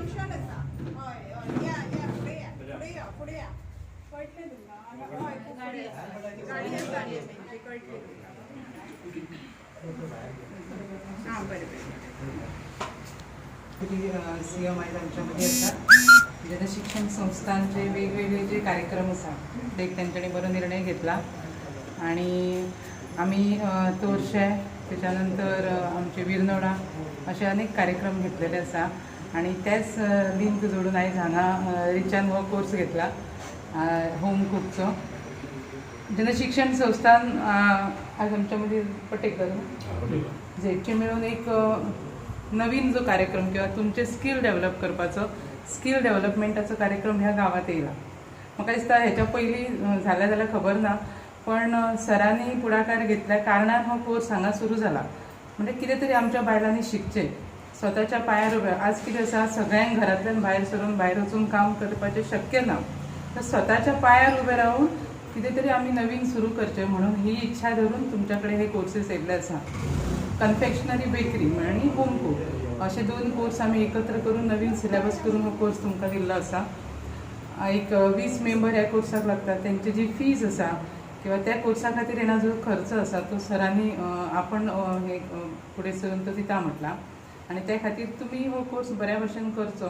Function आसा हय हय या या फुडें या फुडें या फुडें या कळटलें तुमकां हय गाडी आसा गाडी आसा तेंची कळटली तुमकां हां बरें बरें सीएम आयज आमच्यामध्ये आसात जेन्ना शिक्षण संस्थांचे वेगवेगळे जे कार्यक्रम आसा ते तेंच्यांनी बरो निर्णय घेतला आणि आम्ही तोरशे त्याच्यानंतर आमचे विरनोडा असे अनेक कार्यक्रम घेतलेले आसा आणि त्याच लिंक जोडून आयज हांगा रिचान हो कोर्स घेतला होम कुकचो जेन्ना शिक्षण संस्थान आज आमच्या मध्ये पटेकर जेचे मिळून एक नवीन जो कार्यक्रम किंवा तुमचे स्किल डेव्हलप करपाचो स्किल डेव्हलपमेंटाचो कार्यक्रम ह्या गावात येयला म्हाका दिसता हेच्या पयलीं झाल्या जाल्यार खबर ना पण सरांनी पुढाकार घेतल्या कारणान हो कोर्स हांगा सुरू जाला म्हणजे कितें तरी आमच्या बायलांनी शिकचें स्वताच्या पांयार उबे आज कितें आसा सगळ्यांक घरांतल्यान भायर सरून भायर वचून काम करपाचें शक्य ना तर स्वताच्या पांयार उबे रावन कितें तरी आमी नवीन सुरू करचें म्हणून ही इच्छा धरून तुमच्या कडेन हे कोर्सेस येयल्ले आसा कन्फेक्शनरी बेकरी आनी होम कूक असे 2 कोर्स आमी एकत्र करून नवीन सिलेबस करून हो कोर्स तुमकां दिल्लो आसा एक 20 मेंबर ह्या कोर्साक लागतात त्यांची जी फीज आसा किंवा त्या कोर्सा खातीर येणा जो खर्च आसा तो सरांनी आपण हे फुडें सरून तो दिता म्हटला आणि त्या खातीर तुमी हो कोर्स बऱ्या भशेन करचो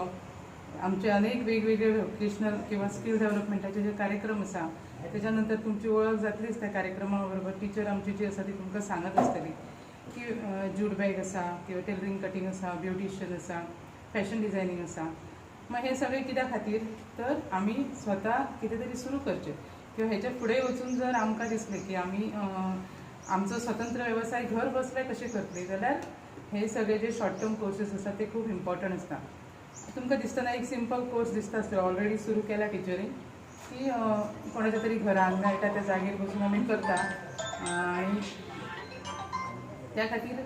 आमचे अनेक वेगवेगळे वोकेशनल किंवा स्किल डेव्हलपमेंटाचे जे कार्यक्रम आसा त्याच्यानंतर तुमची ओळख जातलीच त्या कार्यक्रमा बरोबर टीचर आमची जी आसा ती तुमकां सांगत आसतली की जूट बॅग आसा किंवा टेलरिंग कटिंग आसा ब्युटिशियन आसा फॅशन डिझायनिंग आसा मग हे सगळे कित्या खातीर तर आमी स्वता कितें तरी सुरू करचें किंवा हेच्या फुडें वचून जर आमकां दिसलें की आमी आमचो स्वतंत्र वेवसाय घर बसले कशें करतली जाल्यार हे सगळे जे शॉर्ट टर्म कोर्सेस आसा ते खूब इम्पॉर्टंट आसता तुमकां दिसतना एक सिंपल कोर्स दिसता आसतलो ऑलरेडी सुरू केला टिचरींग की कोणाच्या तरी घरान मेळटा त्या जागेर बसून आमी करता आणि त्या खातीर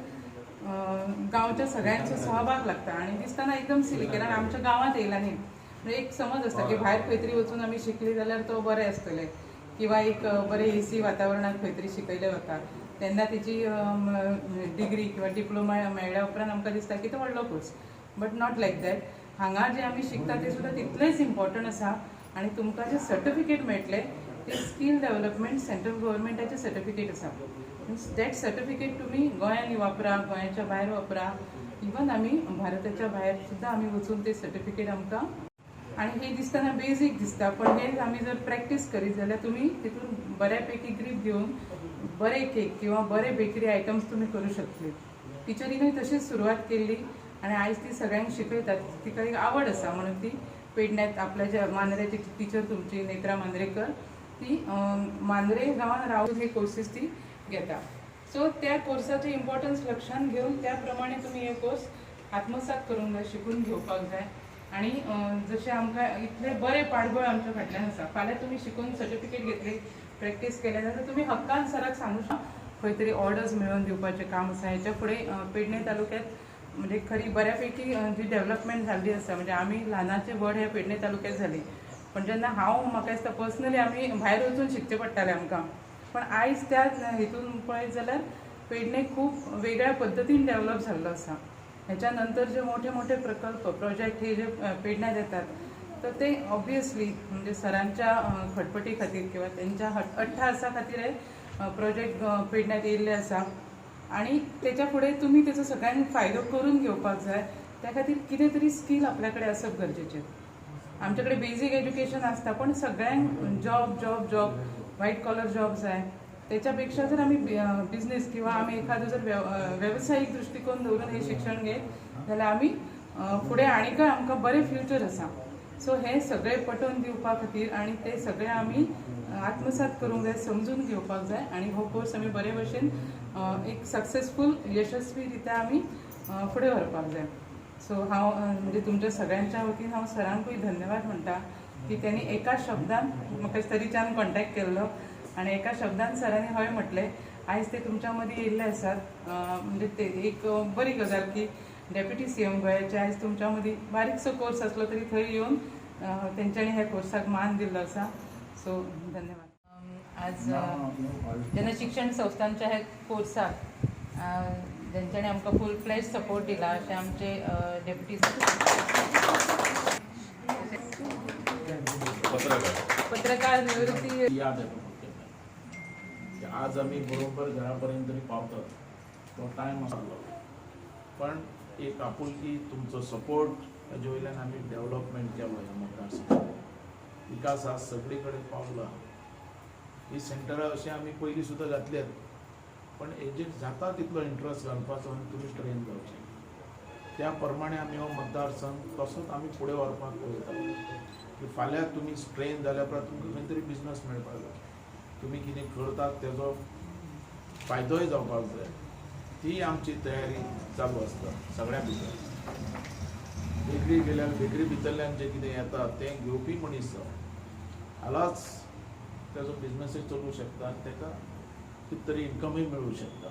गांवच्या सगळ्यांचो सहभाग लागता आणि दिसतना एकदम सिली कारण आमच्या गांवांत येयला न्ही म्हणजे एक समज आसता की भायर खंय तरी वचून आमी शिकली जाल्यार तो बरें आसतलें किंवा एक बरें एसी वातावरणात खंय तरी शिकयलें वता तेन्ना तेची डिग्री किंवा डिप्लोमा मेळ्ळ्या उपरांत आमकां दिसता की तो व्हडलो course but not like that हांगा जे आमी शिकता ते सुद्दां तितलेंच इम्पॉर्टंट आसा आणि तुमकां जे सर्टिफिकेट मेळटलें ते स्कील डेव्हलपमेंट सेंट्रल गव्हर्मेंटाचें सर्टिफिकेट आसा दॅट सर्टिफिकेट तुमी गोंयांनी वापरा गोंयाच्या भायर वापरा इवन आमी भारताच्या भायर सुद्दां आमी वचून ते सर्टिफिकेट आमकां आणि हे दिसतना बेजीक दिसता पण हे आमी जर प्रॅक्टीस करीत जाल्यार तुमी तितून बऱ्यापैकी ग्रीप घेवन बरे केक किंवा बरे बेकरी आयटम्स तुमी करूं शकतले टिचरीनय तशीच सुरवात केल्ली आणि आयज ती सगळ्यांक शिकयतात तिका एक आवड आसा म्हणून ती पेडण्यात आपल्या ज्या मांद्रेची टीचर तुमची नेत्रा मांद्रेकर ती मांद्रे गांवांत रावन हे कोर्सीस ती घेता सो त्या कोर्साचे इम्पॉर्टन्स लक्षात घेऊन त्याप्रमाणे तुम्ही हे कोर्स आत्मसात करूंक जाय शिकून घेवपाक जाय आणि जशें आमकां इतले बरे पाठबळ आमच्या फाटल्यान आसा फाल्यां तुमी शिकून सर्टिफिकेट घेतली प्रॅक्टीस केल्या जाल्यार तुमी हक्कान सराक सांगू शकता खंय तरी ऑर्डर्स मेळोवन दिवपाचें काम आसा हेच्या फुडें पेडणे तालुक्यांत म्हणजे खरी बऱ्यापैकी जी डेव्हलपमेंट जाल्ली आसा म्हणजे आमी ल्हानाचे व्हड हे पेडणे तालुक्यांत जाली पण जेन्ना हांव म्हाका दिसता पर्सनली आमी भायर वचून शिकचें पडटालें आमकां पण आयज त्या हितून पळयत जाल्यार पेडणे खूब वेगळ्या पद्दतीन डेव्हलप जाल्लो आसा ह्याच्या नंतर जे मोठे मोठे प्रकल्प प्रोजेक्ट हे जे पेडण्यात येतात तर ते ऑब्वियसली म्हणजे सरांच्या खटपटी खातीर किंवा त्यांच्या अट्टहासा खातीर हे प्रोजेक्ट पेडण्यात येयल्ले आसा आणि त्याच्या फुडें तुमी तेचो सगळ्यांक फायदो करून घेवपाक जाय त्या खातीर कितें तरी स्कील आपल्या कडेन आसप गरजेचें आमचे कडेन बेजीक एज्युकेशन आसता पण सगळ्यांक job job job white collar job जाय त्याच्यापेक्षा जर आमी बिझनेस किंवा आमी एखादो जर वेवसायीक दृश्टिकोन दवरून हे शिक्षण घेत जाल्यार आमी फुडें आनीकय आमकां बरें फ्युचर आसा सो हे सगळे पटोवन दिवपा खातीर आनी ते सगळे आमी आत्मसात करूंक जाय समजून घेवपाक जाय आनी हो कोर्स आमी बरे भशेन एक सक्सेसफूल यशस्वी रित्या आमी फुडें व्हरपाक जाय सो हांव म्हणजे तुमच्या सगळ्यांच्या वतीन हांव सरांकूय धन्यवाद म्हणटा की त्यांनी एका शब्दान म्हाका तरीच्यान कॉन्टॅक्ट केल्लो आणि एका शब्दान सरांनी हय म्हटलें आयज ते तुमच्या मदीं येयल्ले आसात म्हणजे ते एक बरी गजाल की डेप्युटी सीएम गोंयाचे आयज तुमच्या मदीं बारीकसो कोर्स आसलो तरी थंय येवन तेंच्यांनी ह्या कोर्साक मान दिल्लो आसा सो धन्यवाद आज जेन्ना शिक्षण संस्थांच्या ह्या कोर्साक जेंच्यांनी आमकां फूल फ्लॅश सपोर्ट दिला अशें आमचे डेप्युटी पत्रकार निवृत्ती याद येतो की आज आम्ही बरोबर घरापर्यंत तरी पावतात तो टायम आसलो पण एक आपुलकी तुमचो सपोर्ट हाजे वयल्यान आमी डेव्हलपमेंट केलो ह्या मतदारसंघात विकास आज सगळे कडेन पावला ही सेंटरां अशी आमी पयलीं सुद्दां घातल्यात पण हेजेर जाता तितलो इंट्रस्ट घालपाचो आनी तुमी ट्रेन जावचे त्या प्रमाणे आमी हो मतदारसंघ तसोच आमी फुडें व्हरपाक पळयता की फाल्यां तुमी ट्रेन जाल्या उपरांत तुमकां खंय तरी बिजनस मेळपाक जाय तुमी कितें करतात तेजो फायदोय जावपाक जाय ती आमची तयारी चालू आसता सगळ्या भितर बेकरी गेल्यार बेकरी भितरल्यान जें कितें येता तें घेवपी मनीस जावं हालाच तेजो बिजनसूय चलूंक शकता आनी तेका कितें तरी इन्कमूय मेळूंक शकता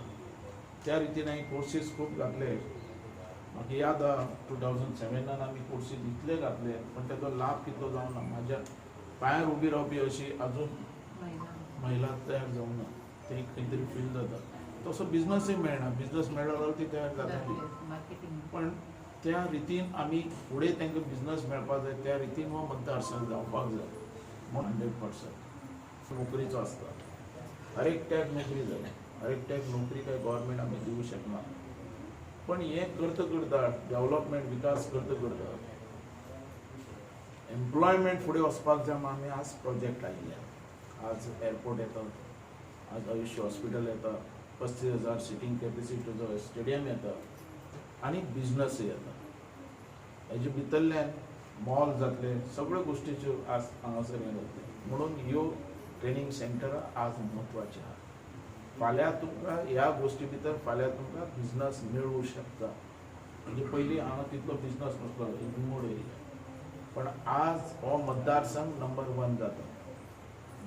त्या रितीन हांवें कोर्सीस खूब घातले म्हाका याद आहा 2007 आमी कोर्सीस इतले घातले पण तेजो लाभ कितलो जावना म्हाज्या पांयार उबी रावपी अशी अजून महिला तयार जावंक ना ते खंय तरी फील जाता तसो बिजनसूय मेळना बिजनस मेळ्ळो जाल्यार ती तयार जाता पण त्या रितीन आमी फुडें तांकां बिजनस मेळपाक जाय त्या रितीन हो मतदारसंघ जावपाक जाय म्हूण 100% नोकरीचो आसता हर एकट्याक नोकरी जाय हर एकट्याक नोकरी काय गव्हर्मेंट आमी दिवंक शकना पण हें करता करता डेव्हलपमेंट विकास करता करता एम्प्लॉयमेंट फुडें वचपाक जाय म्हूण आमी आज प्रोजेक्ट आयिल्ले आज एअरपोर्ट येता आज आयुष्य हॉस्पिटल येता 35,000 सिटींग कॅपेसिटीचो स्टेडियम येता आनी बिजनसूय येता हेजे भितरल्यान मॉल जातले सगळ्यो गोश्टीच्यो आज हांगासर हें जातले म्हणून ह्यो ट्रेनिंग सेंटरां आज म्हत्वाची आहा फाल्यां तुमकां ह्या गोश्टी भितर फाल्यां तुमकां बिजनस मेळूंक शकता म्हणजे पयलीं हांगा तितलो बिजनस नासलो रिमोट एरिया पण आज हो मतदारसंघ नंबर 1 जाता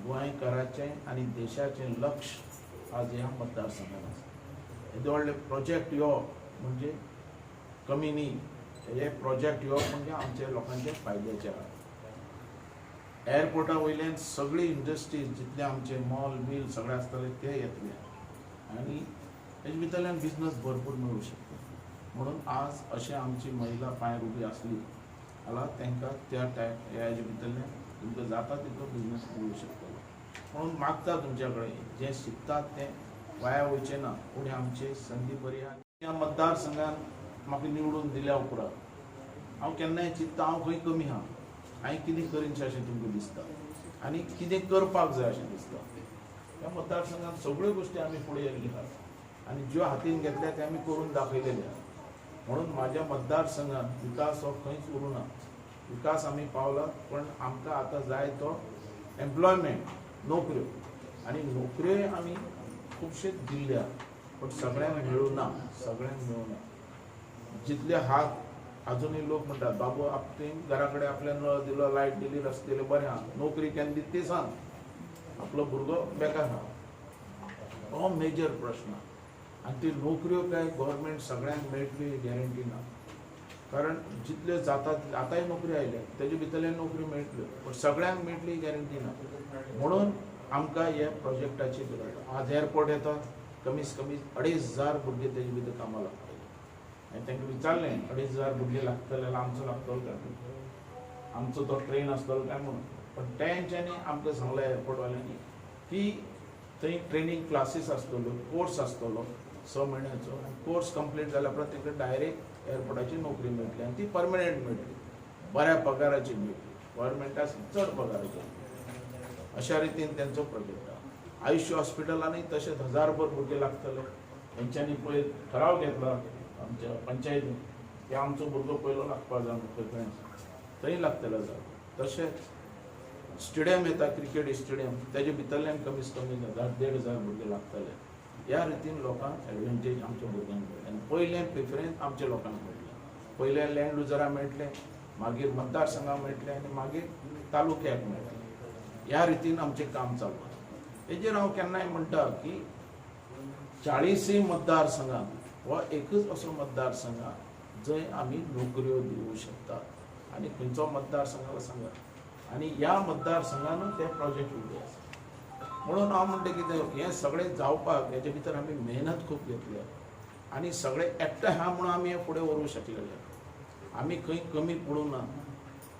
गोंयकाराचें आनी देशाचें लक्ष आज ह्या मतदारसंघान आसा येदे व्हडले प्रोजेक्ट यो म्हणजे कमी न्ही हे प्रोजेक्ट यो म्हणजे आमच्या लोकांचे फायद्याचे आहा एअरपोर्टा वयल्यान सगळी इंडस्ट्रीज जितले आमचे मॉल बील सगळे आसतले ते येतले आनी हेजे भितरल्यान बिजनस भरपूर मेळूंक शकता म्हणून आज अशें आमची महिला पांयार उबी आसली जाल्यार तांकां त्या हेजे भितरल्यान तुमकां जाता तितलो बिजनस मेळूंक शकतलो म्हणून मागता तुमच्या कडेन जें शिकतात तें वाया वयचें ना फुडें आमची संदी बरी आहा ह्या मतदारसंघान म्हाका निवडून दिल्या उपरांत हांव केन्नाय चिंतता हांव खंय कमी आहा हांवें कितें करिनशें अशें तुमकां दिसता आनी कितें करपाक जाय अशें दिसता ह्या मतदारसंघात सगळ्यो गोश्टी आमी फुडें गेल्यात आनी ज्यो हातीन घेतल्या ते आमी करून दाखयलेल्या म्हणून म्हाज्या मतदारसंघात विकास हो खंयच उरूं ना विकास आमी पावला पण आमकां आतां जाय तो एम्प्लॉयमेंट नोकऱ्यो आनी नोकऱ्योय आमी खुबशे दिल्ल्या पण सगळ्यांक मेळूं ना सगळ्यांक मेळूं ना जितले हात अजूनही लोक म्हणतात बाबू आपले घराकडे आपल्या नळ दिलो लायट दिली रस्ते दिले बरें आहा नोकरी केन्ना दिता ती सांग आपलो भुरगो बेकार आहा हो मेजर प्रश्न आनी ती नोकऱ्यो काय गव्हर्मेंट सगळ्यांक मेळटली गॅरंटी ना कारण जितले जाता आतांय नोकरी आयल्या तेजे भितरल्यान नोकरी मेळटल्यो पण सगळ्यांक मेळटली गॅरंटी ना म्हणून आमकां हे प्रोजेक्टाची गरज आज एअरपोर्ट येता कमीत कमी 2,500 भुरगे तेजे भितर कामां लागतात हांवें तांकां विचारलें 2,500 भुरगे लागतले जाल्यार आमचो लागतलो काय आमचो तो ट्रेन आसतलो काय म्हणून पण तेंच्यांनी आमकां सांगलें एअरपोर्टवाल्यांनी की थंय ट्रेनींग क्लासीस आसतल्यो कोर्स आसतलो 6 म्हयन्याचो कोर्स कंप्लीट जाल्या उपरांत तांकां डायरेक्ट एअरपोर्टाची नोकरी मेळटली आनी ती परमनंट मेळटली बऱ्या पगाराची मेळटली गव्हर्मेंटाक चड पगाराची अशा रितीन तेंचो प्रोजेक्ट आहा आयुष्य हॉस्पिटलांनी तशेंच 1000 भुरगे लागतले हेंच्यांनी पळय ठराव घेतला आमच्या पंचायतीन की आमचो भुरगो पयलो लागपाक जाय खंय थंय लागतलो जाय तशेंच स्टेडियम येता क्रिकेट स्टेडियम तेजे भितरल्यान कमीत कमी 1,500 भुरगे लागतले ह्या रितीन लोकांक एडवांटेज आमच्या भुरग्यांक मेळटलें आनी पयलें प्रिफरन्स आमच्या लोकांक मेळटलें पयलें लँड युजराक मेळटलें मागीर मतदारसंघाक मेळटलें आनी मागीर तालुक्याक मेळटलें ह्या रितीन आमचें काम चालू आसा हेजेर हांव केन्नाय म्हणटा की 40 मतदारसंघांत हो एकच असो मतदारसंघ आहा जंय आमी नोकऱ्यो दिवंक शकतात आनी खंयचो मतदारसंघाला सांगा आनी ह्या मतदारसंघानूच ते प्रोजेक्ट उबे आसा म्हणून हांव म्हणटा कितें हें सगळें जावपाक हेजे भितर आमी मेहनत खूब घेतल्या आनी सगळे एकटे आहा म्हणून आमी हे फुडें व्हरूंक शकलेले. आमी खंय कमी पडूं ना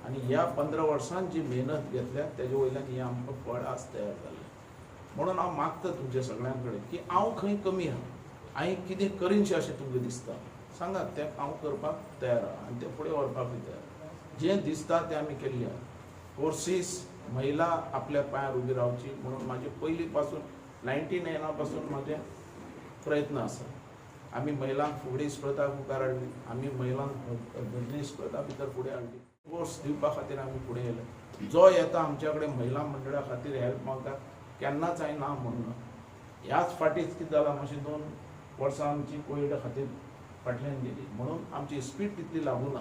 आनी ह्या 15 वर्सांत जी मेहनत घेतल्या तेजे वयल्यान ही आमकां फळ आज तयार जालें. म्हणून हांव मागता तुमच्या सगळ्यां कडेन की हांव खंय कमी आहा, हांवें कितें करीनशें अशें तुमकां दिसता सांगात, तें हांव करपाक तयार आहा आनी तें फुडें व्हरपाकूय तयार. जें दिसता तें आमी केल्लें आहा. कोर्सीस महिला आपल्या पांयार उबी रावची म्हणून म्हाजे पयलीं पासून 99 पासून म्हाजे प्रयत्न आसा. आमी महिलांक फुगडी स्पर्धा मुखार हाडली, आमी महिलांक भजनी स्पर्धा भितर फुडें हाडली. कोर्स दिवपा खातीर आमी फुडें येले. जो येता आमच्या कडेन महिला मंडळा खातीर हेल्प मागता केन्नाच हांवें ना म्हणूं ना. ह्याच फाटीच कितें जालां, मातशी 2 वर्सां आमची कोविडा खातीर फाटल्यान गेली म्हणून आमची स्पीड तितली लागूं ना.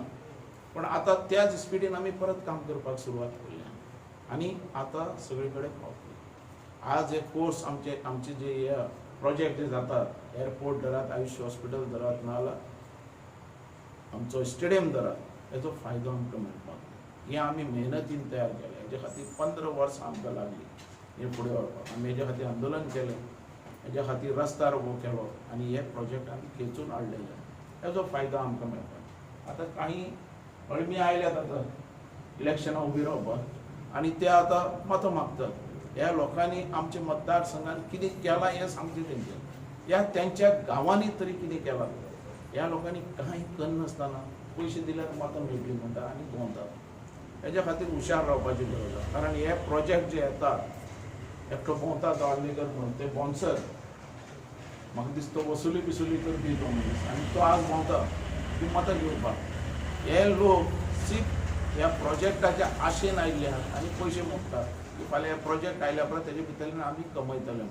पण आतां त्याच स्पिडीन आमी परत काम करपाक सुरवात केली आनी आतां सगळे कडेन पावतली. आज हे कोर्स आमचे जे प्रोजेक्ट जे जातात, एअरपोर्ट धरात, आयुष हॉस्पिटल धरात, नाजाल्यार आमचो स्टेडियम धरात, हेजो फायदो आमकां मेळपाक. हे आमी मेहनतीन तयार केलें. हेजे खातीर 15 वर्सां आमकां लागली हे फुडें व्हरपाक. आमी हेजे खातीर आंदोलन केलें, हेजे खातीर रस्ता रोको केलो आनी हे प्रोजेक्ट आमी खेचून हाडलेले. हेजो फायदो आमकां मेळपाक. आतां काही अळमी आयल्यात आतां इलेक्शनां उबी रावपाक आनी ते आतां मतां मागतात. ह्या लोकांनी आमच्या मतदारसंघात कितें केलां हें सांगचें तेंचे. ह्या तेंच्या गांवांनी तरी कितें केलां. ह्या लोकांनी कांय करनासतना पयशे दिल्यार मतां मेळटलीं म्हणटा आनी भोंवतात. हेज्या खातीर हुशार रावपाची गरज आसा. कारण हे प्रोजेक्ट जे येतात, एकटो भोंवता तो आर्लेकर म्हणून, ते बॉन्सर म्हाका दिसता वसुली बिसुली करपी तो मनीस, आनी तो आज भोंवता ती मतां घेवपाक. हे लोक सीप ह्या प्रोजेक्टाच्या आशेन आयिल्ले आहात आनी पयशे मोगतात की फाल्यां हे प्रोजेक्ट आयल्या परत तेजे भितरल्यान आमी कमयतले म्हणून.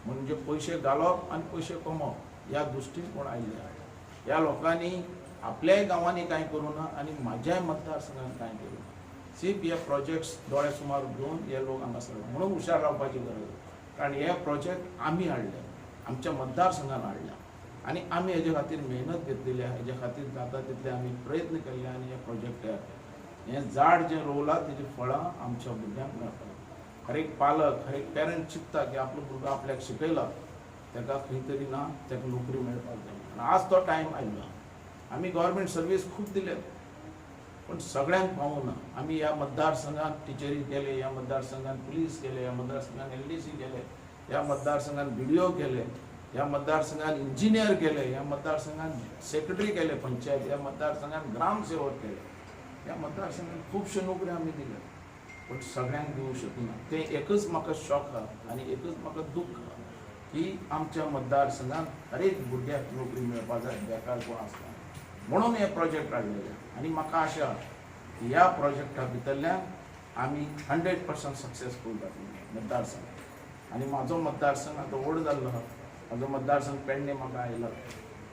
म्हणजे पयशे घालप आनी पयशे कमवप ह्या दृश्टीन कोण आयिल्ले आहात. ह्या लोकांनी आपल्याय गांवांनी कांय करूं ना आनी म्हाज्याय मतदारसंघात कांय करूं ना. सीप हे प्रोजेक्ट्स दोळे सुमार घेवन हे लोक हांगासर म्हणून हुशार रावपाची गरज. कारण हे प्रोजेक्ट आमी हाडले, आमच्या मतदारसंघान हाडल्या आनी आमी हेजे खातीर मेहनत घेतलेली आहा. हेजे खातीर जाता तितले आमी प्रयत्न केल्ले आनी हे प्रोजेक्ट तयार केले. हें झाड जें रोवलां तेजी फळां आमच्या भुरग्यांक मेळटलीं. हर एक पालक, हर एक पेरंट चिंतता की आपलो भुरगो आपल्याक शिकयला, ताका खंय तरी ना ताका नोकरी मेळपाक जाय. आनी आज तो टायम आयिल्लो. आमी गव्हर्मेंट सर्वीस खूब दिल्यात पण सगळ्यांक पावूं ना. आमी ह्या मतदारसंघात टिचरी केले, ह्या मतदारसंघात पुलीस केले, ह्या मतदारसंघात LDC केले, ह्या मतदारसंघात BDO केले, ह्या मतदारसंघात इंजिनियर केले, ह्या मतदारसंघात सेक्रेटरी केले पंचायत, ह्या मतदारसंघात ग्रामसेवक केले, ह्या मतदारसंघात खुबश्यो नोकरी आमी दिल्या पण सगळ्यांक दिवंक शकना. ते एकच म्हाका शॉक आहा आनी एकच म्हाका दुख्ख आहा की आमच्या मतदारसंघात हर एक भुरग्याक नोकरी मेळपाक जाय, बेकार कोण आसता म्हणून हे प्रोजेक्ट हाडलेले. आनी म्हाका आशा की ह्या प्रोजेक्टा भितरल्यान आमी 100% सक्सेसफूल जातले मतदारसंघ. आनी म्हाजो मतदारसंघ आतां व्हड जाल्लो आहा. म्हाजो मतदारसंघ पेडणे म्हाका आयला,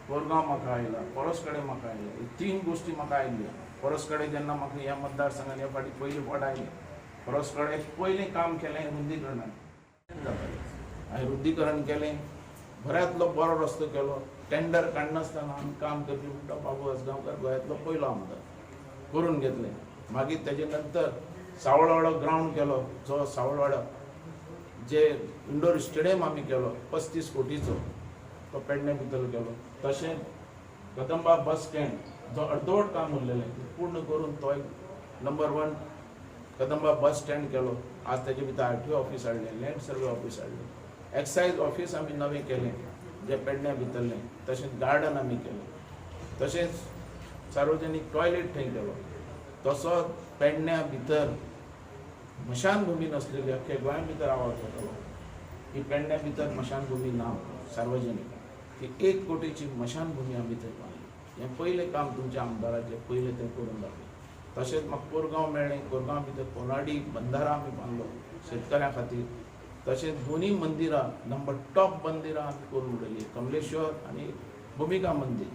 कोरगांव म्हाका आयला, परसकडे म्हाका आयला. हे 3 गोश्टी म्हाका आयिल्ल्यो. परसकडे जेन्ना म्हाका ह्या मतदारसंघान ह्या फाटी पयलीं फावट आयलें, परसकडे पयलीं काम केलें रुंदीकरणान जातालें. हांवें रुंदीकरण केलें, बऱ्यांतलो बरो रस्तो केलो. टेंडर काडनासतना आमी काम करपी म्हणटा बाबू आसगांवकर गोंयांतलो पयलो आमदार करून घेतलें. मागीर तेजे नंतर सावळवाडो ग्रावंड केलो, जो सावळवाडो जे इंडोर स्टेडियम आमी केलो 35 कोटीचो, तो पेडणे भितर केलो. तशेंच कदंबा बस स्टँड जो अर्दवट काम उरलेलें पूर्ण करून तो एक नंबर 1 कदंबा बस स्टँड केलो. आज तेजे भितर RTO ऑफिस हाडलें, लँड सर्वे ऑफिस हाडलें, एक्सायज ऑफिस आमी नवें केलें जे पेडण्या भितरलें. तशेंच गार्डन आमी केलें. तशेंच सार्वजनीक टॉयलेट थंय केलो. तसोच पेडण्या भितर मशानभूमी नसलेली अख्ख्या गोंया भितर आवाज जातालो की पेडण्या भितर मशानभूमी ना सार्वजनीक. ती 1 कोटीची मशानभूमी आमी थंय बांदली. हें पयलें काम तुमच्या आमदाराचें पयलें तें करून दाखयलें. तशेंच म्हाका कोरगांव मेळ्ळें. कोरगांव भितर कोनाडी बंदारा आमी बांदलो शेतकऱ्यां खातीर. तशेंच दोनूय मंदिरां नंबर टॉप मंदिरां आमी करून उडयलीं. कमलेश्वर आनी भुमिका मंदीर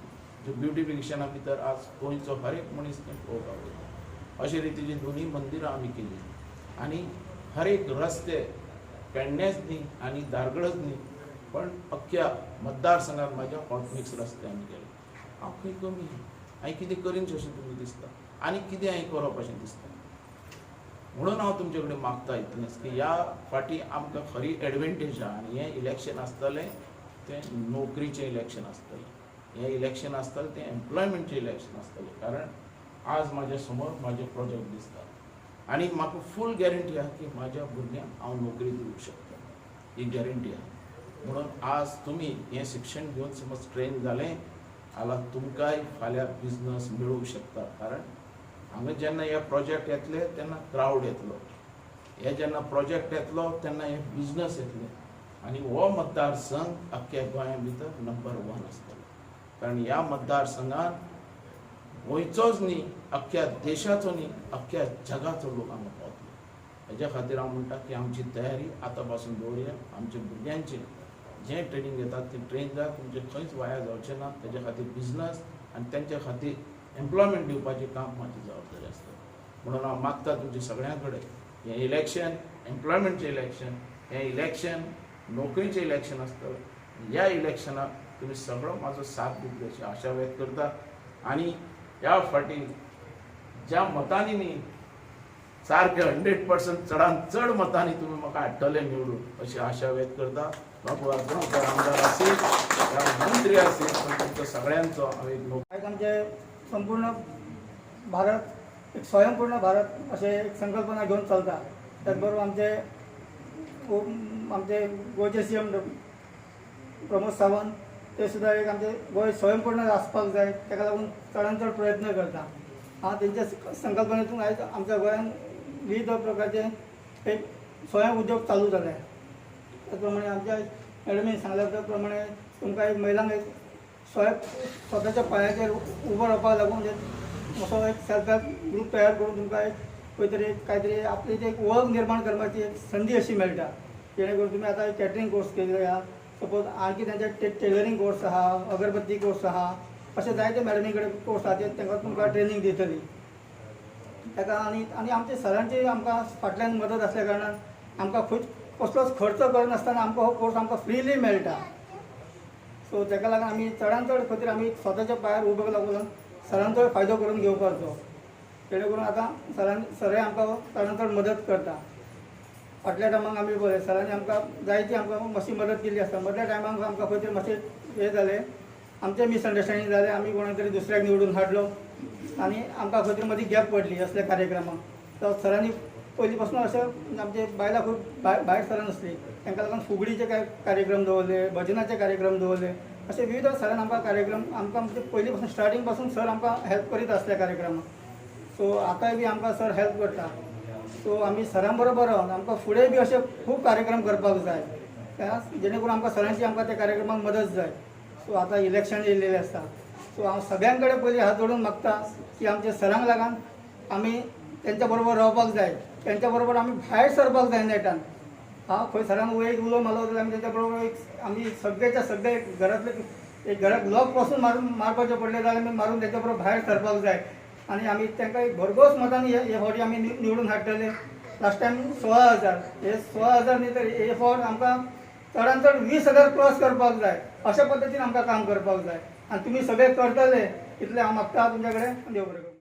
ज्यो ब्युटिफिकेशना भितर आज गोंयचो हर एक मनीस तें पळोवपाक वयता. अशे रितीची दोनूय मंदिरां आमी केलीं. आनी हर एक रस्ते पेडणेच न्ही आनी दारगळच न्ही पण अख्ख्या मतदारसंघात म्हाज्या हॉटमिक्स रस्ते आमी केले. हांव खंय कमी, हांवें कितें करीनशें अशें तुमकां दिसता आनी कितें हांवें करप अशें दिसता. म्हणून हांव तुमचे कडेन मागता इतलेंच की ह्या फाटी आमकां खरी एडवेंटेज आहा. आनी हें इलेक्शन आसतलें तें नोकरीचें इलेक्शन आसतलें. हें इलेक्शन आसतलें तें एम्प्लॉयमेंटचें इलेक्शन आसतलें. कारण आज म्हाज्या समोर म्हाजे प्रोजेक्ट दिसता आनी म्हाका फूल गॅरंटी आहा की म्हाज्या भुरग्यांक हांव नोकरी दिवंक शकता. ही गॅरंटी आहा. म्हणून आज तुमी हें शिक्षण घेवन समज ट्रेन जालें जाल्यार तुमकांय फाल्यां बिजनस मेळूंक शकता. कारण हांगा जेन्ना हे प्रोजेक्ट येतले तेन्ना क्रावड येतलो. हे जेन्ना प्रोजेक्ट येतलो तेन्ना हे बिजनस येतले आनी हो मतदारसंघ अख्ख्या गोंया भितर नंबर 1 आसतलो. कारण ह्या मतदारसंघान गोंयचोच न्ही अख्ख्या देशाचो न्ही अख्ख्या जगाचो लोक हांगा पावतलो. हेज्या खातीर हांव म्हणटा की आमची तयारी आतां पासून दवरया. आमच्या भुरग्यांचें जें ट्रेनींग घेतात ती ट्रेन जाय तुमचें खंयच वाया जावचें ना. तेज्या खातीर बिजनस आनी तेंच्या खातीर एम्प्लॉयमेंट दिवपाचें काम म्हाजी जबाबदारी आसता. म्हणून हांव मागता तुमच्या सगळ्यां कडेन हें इलेक्शन एम्प्लॉयमेंटचें इलेक्शन, हें इलेक्शन नोकरीचें इलेक्शन आसतलें. ह्या इलेक्शनाक तुमी सगळो म्हाजो साथ दितले अशी आशा व्यक्त करता. आनी ह्या फाटी ज्या मतांनी न्ही सारके 100% चडांत चड मतांनी तुमी म्हाका हाडटले निवडून अशी आशा व्यक्त करता. बाबू आजगांवकर आमदार आसीत वा मंत्री आसीत पण तुमचो सगळ्यांचो हांव एक आज आमचे संपूर्ण भारत एक स्वयंपूर्ण भारत असे एक संकल्पना घेऊन चलता. त्याचबरोबर आमचे गोंयचे CM प्रमोद सावंत ते सुद्धा एक आमचे गोंय स्वयंपूर्ण आसपाक जाय ताका लागून चडांत चड प्रयत्न करता. तेंच्या संकल्पनेतून आयज आमच्या गोंयांत विविध प्रकारचे एक स्वयं उद्योग चालू जाले. त्याचप्रमाणे आमच्या मॅडमीन सांगल्या त्या प्रमाणे तुमकां एक महिलांक एक स्वताच्या पांयाचेर उबो रावपाक लागून असो एक सेल्फ हेल्प ग्रूप तयार करून तुमकां एक खंय तरी कांय आपली एक वळख निर्माण करपाची एक संदी अशी मेळटा. जेणे करून तुमी आतां कॅटरिंग कोर्स केले आहा, सपोज आणखी त्यांचे टेलरिंग कोर्स आहा, अगरबत्ती कोर्स आहा, अशे जायते मॅडमी कडेन कोर्स आहा ते तांकां तुमकां ट्रेनिंग दितली. ताका आनी आमच्या सरांची आमकां फाटल्यान मदत आसल्या कारणान आमकां खंय कसलोच खर्च करनासतना आमकां हो कोर्स आमकां फ्रीली मेळटा. सो ताका लागून आमी चडांत चड खातीर आमी स्वताच्या पांयार उबो लागून सरांचो फायदो करून घेवपाचो. जेणे करून आतां सरांनी आमकां चडांत चड मदत करता. फाटल्या टायमाक आमी पळय सरांनी आमकां जायती आमकां मातशी मदत केल्ली आसता. मदल्या टायमाक आमकां खंय तरी मातशें हें जालें, आमचें मिसअंडरस्टँडींग जालें, आमी कोणा तरी दुसऱ्याक निवडून हाडलो आनी आमकां खंय तरी मदीं गॅप पडली असल्या कार्यक्रमाक. तर सरांनी पयलीं पासून अशें आमचे बायलां खूब भायर सरान आसली तांकां लागून फुगडीचे कार्यक्रम दवरले, भजनाचे कार्यक्रम दवरले, अशे विविध सरान आमकां कार्यक्रम आमकां म्हणजे पयलीं पासून स्टार्टींग पासून सर आमकां हेल्प करीत आसल्या कार्यक्रमाक. सो आतांय बी आमकां सर हेल्प करता. सो आमी सरां बरोबर रावन आमकां फुडें बी अशे खूब कार्यक्रम करपाक जाय जेणे करून आमकां सरांची आमकां त्या कार्यक्रमाक मदत जाय. सो आतां इलेक्शन येयलेलें आसता. सो हांव सगळ्यां कडेन पयलीं हात जोडून मागता की आमच्या सरांक लागून आमी तेंच्या बरोबर रावपाक जाय, तेंच्या बरोबर आमी भायर सरपाक जाय नेटान. खंय सरान एक उलो मारलो जाल्यार आमी तेंच्या बरोबर आमी सगळेच्या सगळे घरांतले एक घराक लॉक पासून मारपाचें पडलें जाल्यार आमी मारून तेंच्या बरोबर भायर सरपाक जाय. आनी आमी तांकां एक भरघोस मतांनी हे फावटी आमी निवडून हाडटले. लास्ट टायम 16,000 हे 16,000 न्ही तर हे फावट आमकां चडांत चड 20,000 क्रॉस करपाक जाय. अशा पद्दतीन आमकां काम करपाक जाय आनी तुमी सगळे करतले इतलें हांव मागता तुमचे कडेन. देव बरें करूं.